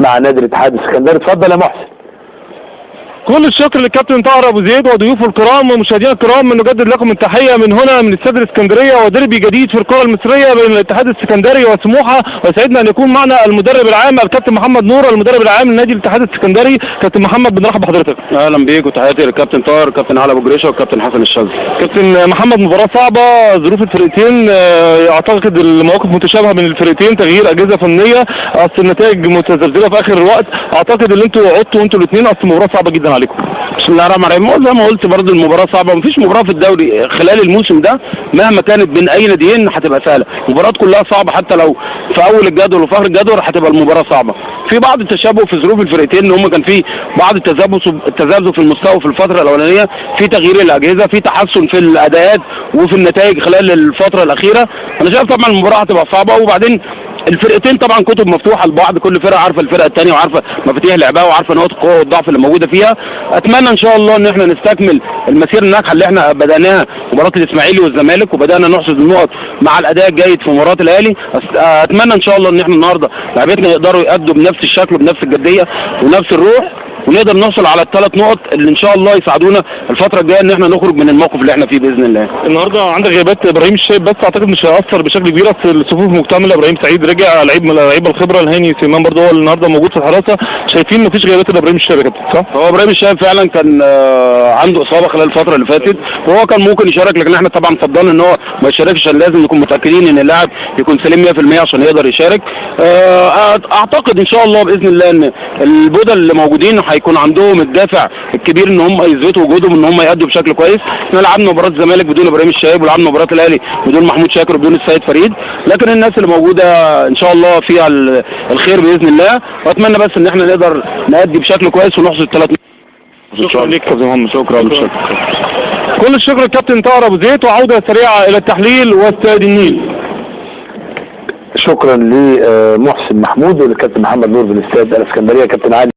مع نادي الاتحاد السكندري. اتفضل يا محسن. كل الشكر للكابتن طاهر ابو زيد وضيوفه الكرام ومشاهدينا الكرام، نجدد لكم التحيه من هنا من استاد الاسكندريه وديربي جديد في الكره المصريه بين الاتحاد السكندري وسموحه. وسعدنا ان يكون معنا المدرب العام الكابتن محمد نور، المدرب العام لنادي الاتحاد السكندري. كابتن محمد بنرحب بحضرتك. اهلا بيك وتحياتي للكابتن طاهر، كابتن علي ابو جريشه والكابتن حسن الشاذلي. كابتن محمد، مباراه صعبه، ظروف الفرقتين اعتقد المواقف متشابهه بين الفرقتين، تغيير اجهزه فنيه، اصل النتائج متذبذبه في اخر الوقت. اعتقد ان انتوا عدتوا انتوا الاثنين، اصل المباراه صعبه جدا عليكم. بسم الله الرحمن الرحيم. زي ما قلت برضه المباراه صعبه، مفيش مباراه في الدوري خلال الموسم ده مهما كانت بين اي ناديين هتبقى سهله، المباريات كلها صعبه، حتى لو في اول الجدول وفي اخر الجدول هتبقى المباراه صعبه. في بعض التشابه في ظروف الفرقتين، ان هم كان في بعض التذبذب في المستوى في الفتره الاولانيه، في تغيير الاجهزه، في تحسن في الاداءات وفي النتائج خلال الفتره الاخيره. انا شايف طبعا المباراه هتبقى صعبه، وبعدين الفرقتين طبعا كتب مفتوحه لبعض، كل فرقه عارفه الفرقه الثانيه وعارفه مفاتيح لعبها وعارفه نقاط القوه والضعف اللي موجوده فيها. اتمنى ان شاء الله ان احنا نستكمل المسيره الناجحه اللي احنا بدأناها مباراه الاسماعيلي والزمالك، وبدانا نحصد النقط مع الاداء الجيد في مباراه الاهلي. اتمنى ان شاء الله ان احنا النهارده لعيبتنا يقدروا يأدوا بنفس الشكل وبنفس الجديه ونفس الروح، ونقدر نحصل على الثلاث نقط اللي ان شاء الله يساعدونا الفتره الجايه ان احنا نخرج من الموقف اللي احنا فيه باذن الله. النهارده عندك غيابات ابراهيم الشايب، بس اعتقد مش هيأثر بشكل كبير، اصل الصفوف مكتمله. ابراهيم سعيد رجع، لعيبه الخبره، الهاني سليمان برضه هو النهارده موجود في الحراسه. شايفين مفيش غيابات لابراهيم الشايب يا كابتن، صح؟ هو ابراهيم الشايب فعلا كان عنده اصابه خلال الفتره اللي فاتت، وهو كان ممكن يشارك، لكن احنا طبعا فضلنا ان هو ما يشاركش عشان لازم نكون متاكدين ان اللاعب يكون سليم 100% عشان يقدر يشارك. اعتقد ان شاء الله باذن الله ان البودلة اللي موجودين هيكون عندهم الدافع الكبير ان هم يثبتوا وجودهم، ان هم يأدوا بشكل كويس. احنا لعبنا مباراه الزمالك بدون ابراهيم الشايب، ولعبنا مباراه الاهلي بدون محمود شاكر وبدون السيد فريد، لكن الناس اللي موجوده ان شاء الله فيها الخير باذن الله، واتمنى بس ان احنا نقدر نأدي بشكل كويس ونحصد الثلاث. شكرا ليك يا محمد. شكرا. كل الشكر للكابتن طاهر ابو زيد، وعوده سريعه الى التحليل واستاد النيل. شكرا لمحسن محمود والكابتن محمد نور بالاستاد الاسكندريه. كابتن علي